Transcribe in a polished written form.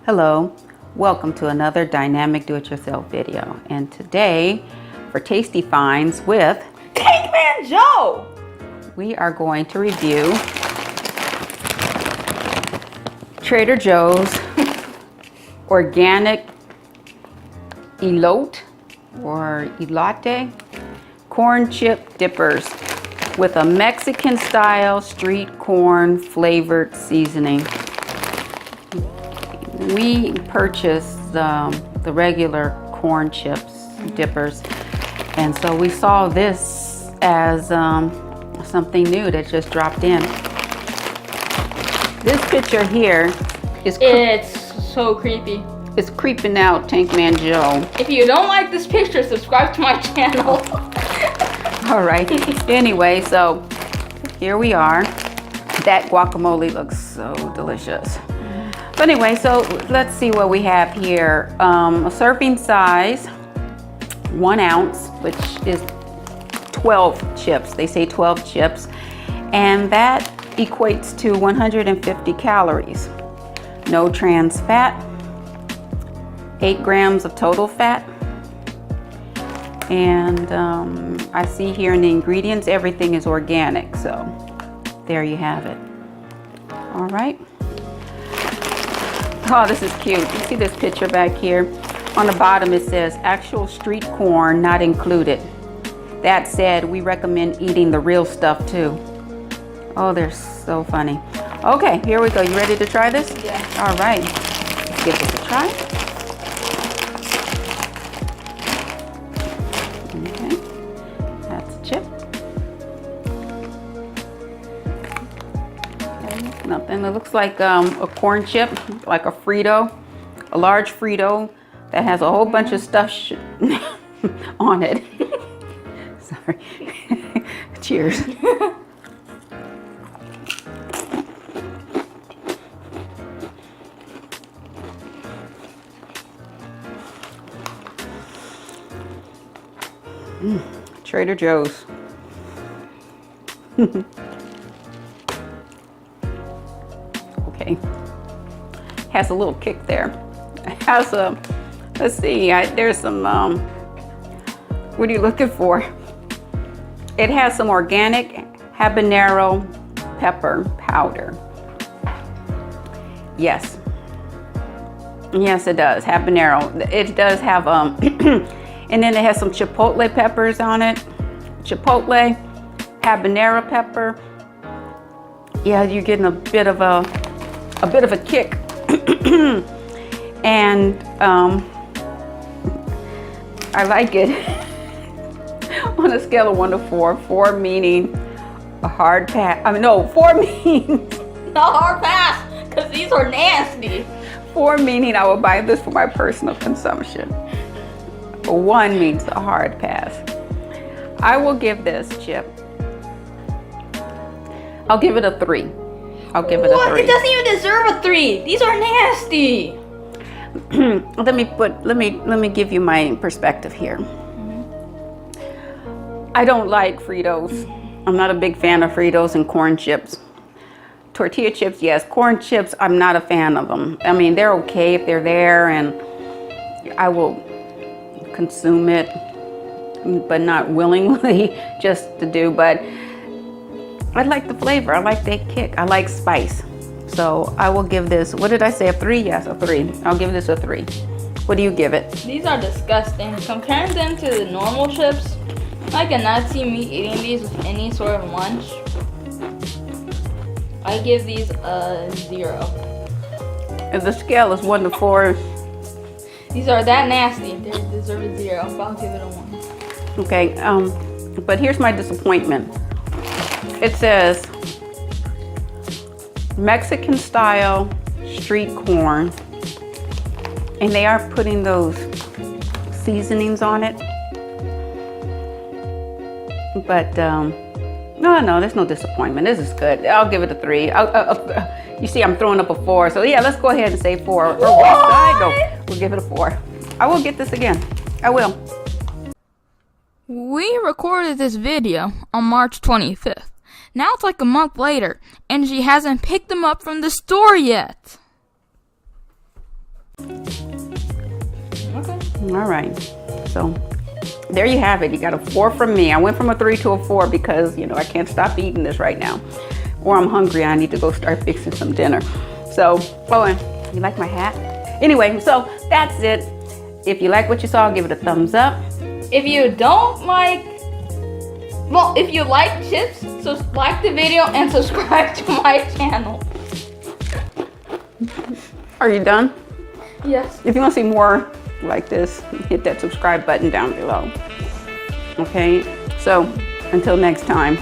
Hello, welcome to another Dynamic Do-It-Yourself video. And today, for Tasty Finds with Tankmanjoe, we are going to review Trader Joe's organic Elote or Elote corn chip dippers with a Mexican style street corn flavored seasoning. We purchased the regular corn chips dippers, and so we saw this as something new that just dropped in. This picture here is it's so creepy. It's creeping out, Tankmanjoe. If you don't like this picture, subscribe to my channel. All right. Anyway, so here we are. That guacamole looks so delicious. But anyway, so let's see what we have here. A serving size, 1 ounce, which is 12 chips. They say 12 chips. And that equates to 150 calories. No trans fat. 8 grams of total fat. And I see here in the ingredients, everything is organic. So there you have it. All right. Oh, this is cute. You see this picture back here? On the bottom it says, actual street corn not included. That said, we recommend eating the real stuff too. Oh, they're so funny. Okay, here we go. You ready to try this? Yeah. All right. Let's give this a try. Okay. That's a chip. Nothing. It looks like a corn chip, like a Frito, a large Frito that has a whole bunch of stuff on it. Sorry. Cheers. Trader Joe's. Okay, has a little kick there. It has a, let's see, there's some, what are you looking for? It has some organic habanero pepper powder. Yes. Yes, it does, habanero. It does have, and then it has some chipotle peppers on it. Chipotle, habanero pepper. Yeah, you're getting a bit of a kick. And I like it. On a scale of 1 to 4, 4 meaning a hard pass. I mean, no, 4 means A hard pass, because these are nasty. 4 meaning I will buy this for my personal consumption. 1 means a hard pass. I will give this chip, I'll give it a 3. I'll give it a 3. It doesn't even deserve a 3. These are nasty. Let me give you my perspective here. I don't like Fritos. I'm not a big fan of Fritos and corn chips. Tortilla chips, yes. Corn chips, I'm not a fan of them. I mean, they're okay if they're there, and I will consume it, but not willingly, just to do. But I like the flavor. I like that kick. I like spice. So I will give this, what did I say, a 3? Yes, a 3. I'll give this a 3. What do you give it? These are disgusting. Comparing them to the normal chips, I cannot see me eating these with any sort of lunch. I give these a 0. If the scale is 1 to 4. These are that nasty. They deserve a 0. I'll give it a 1. Okay, but here's my disappointment. It says Mexican style street corn, and they are putting those seasonings on it. But no, there's no disappointment. This is good. I'll give it a 3. You see, I'm throwing up a 4. So yeah, let's go ahead and say 4. We'll give it a 4. I will get this again. I will. We recorded this video on March 25th. Now it's like a month later, and she hasn't picked them up from the store yet. Okay. All right. So there you have it. You got a 4 from me. I went from a 3 to a 4 because, you know, I can't stop eating this right now. Or I'm hungry. I need to go start fixing some dinner. So, oh, and you like my hat? Anyway, so that's it. If you like what you saw, give it a thumbs up. If you don't like, well, if you like chips, so like the video and subscribe to my channel. Are you done? Yes. If you want to see more like this, hit that subscribe button down below. Okay, so until next time.